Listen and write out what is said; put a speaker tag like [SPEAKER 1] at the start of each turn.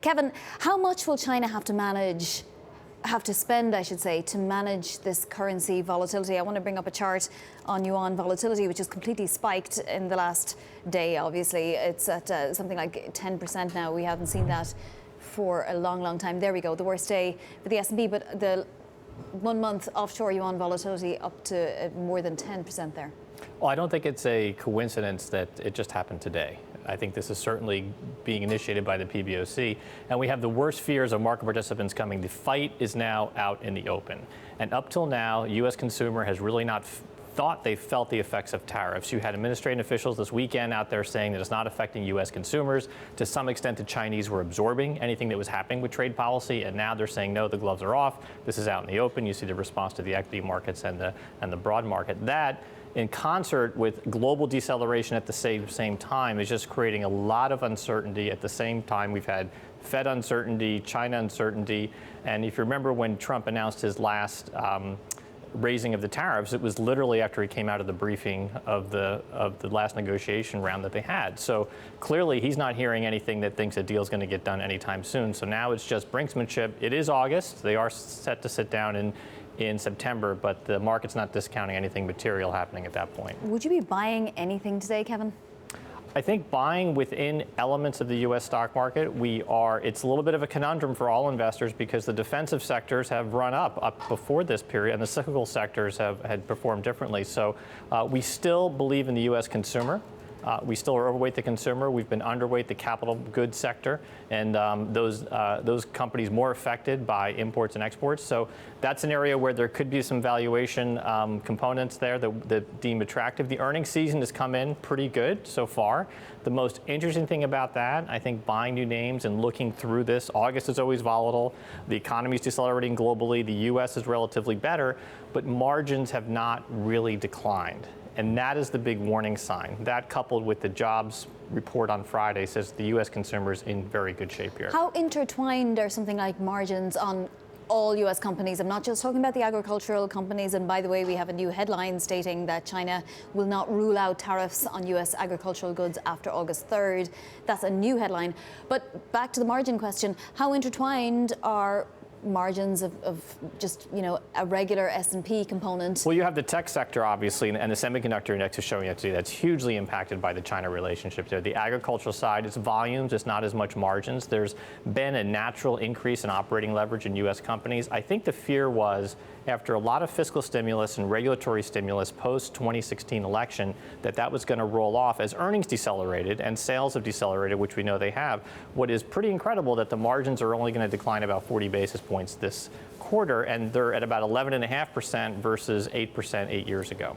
[SPEAKER 1] Kevin, how much will China have to spend, I should say, to manage this currency volatility? I want to bring up a chart on yuan volatility, which has completely spiked in the last day, obviously. It's at something like 10% now. We haven't seen that for a long, long time. There we go, the worst day for the S&P, but the 1 month offshore yuan volatility up to more than 10% there.
[SPEAKER 2] Well, I don't think it's a coincidence that it just happened today. I think this is certainly being initiated by the PBOC, and we have the worst fears of market participants coming. The fight is now out in the open, and up till now, U.S. consumer has really not thought they felt the effects of tariffs. You had administrative officials this weekend out there saying that it's not affecting U.S. consumers. To some extent, the Chinese were absorbing anything that was happening with trade policy, and now they're saying, no, the gloves are off. This is out in the open. You see the response to the equity markets and the broad market. That, in concert with global deceleration at the same time, is just creating a lot of uncertainty. At the same time, we've had Fed uncertainty, China uncertainty, and if you remember when Trump announced his last raising of the tariffs, it was literally after he came out of the briefing of the last negotiation round that they had. So clearly he's not hearing anything that thinks a deal is going to get done anytime soon. So now it's just brinksmanship. It is August. They are set to sit down in September, but the market's not discounting anything material happening at that point.
[SPEAKER 1] Would you be buying anything today, Kevin?
[SPEAKER 2] I think buying within elements of the U.S. stock market, it's a little bit of a conundrum for all investors because the defensive sectors have run up before this period, and the cyclical sectors had performed differently. So we still believe in the U.S. consumer. We still are overweight the consumer. We've been underweight the capital goods sector, and those companies more affected by imports and exports. So that's an area where there could be some valuation components there that deem attractive. The earnings season has come in pretty good so far. The most interesting thing about that, I think, buying new names and looking through this, August is always volatile. The economy is decelerating globally. The U.S. is relatively better, but margins have not really declined. And that is the big warning sign. That, coupled with the jobs report on Friday, says the U.S. consumer is in very good shape here.
[SPEAKER 1] How intertwined are something like margins on all U.S. companies? I'm not just talking about the agricultural companies. And by the way, we have a new headline stating that China will not rule out tariffs on U.S. agricultural goods after August 3rd. That's a new headline. But back to the margin question, how intertwined are margins of just, a regular S&P component?
[SPEAKER 2] Well, you have the tech sector, obviously, and the semiconductor index is showing that today. That's hugely impacted by the China relationship there. The agricultural side, it's volumes, it's not as much margins. There's been a natural increase in operating leverage in U.S. companies. I think the fear was, after a lot of fiscal stimulus and regulatory stimulus post-2016 election, that was going to roll off as earnings decelerated and sales have decelerated, which we know they have. What is pretty incredible that the margins are only going to decline about 40 basis points this quarter, and they're at about 11.5% versus 8% 8 years ago.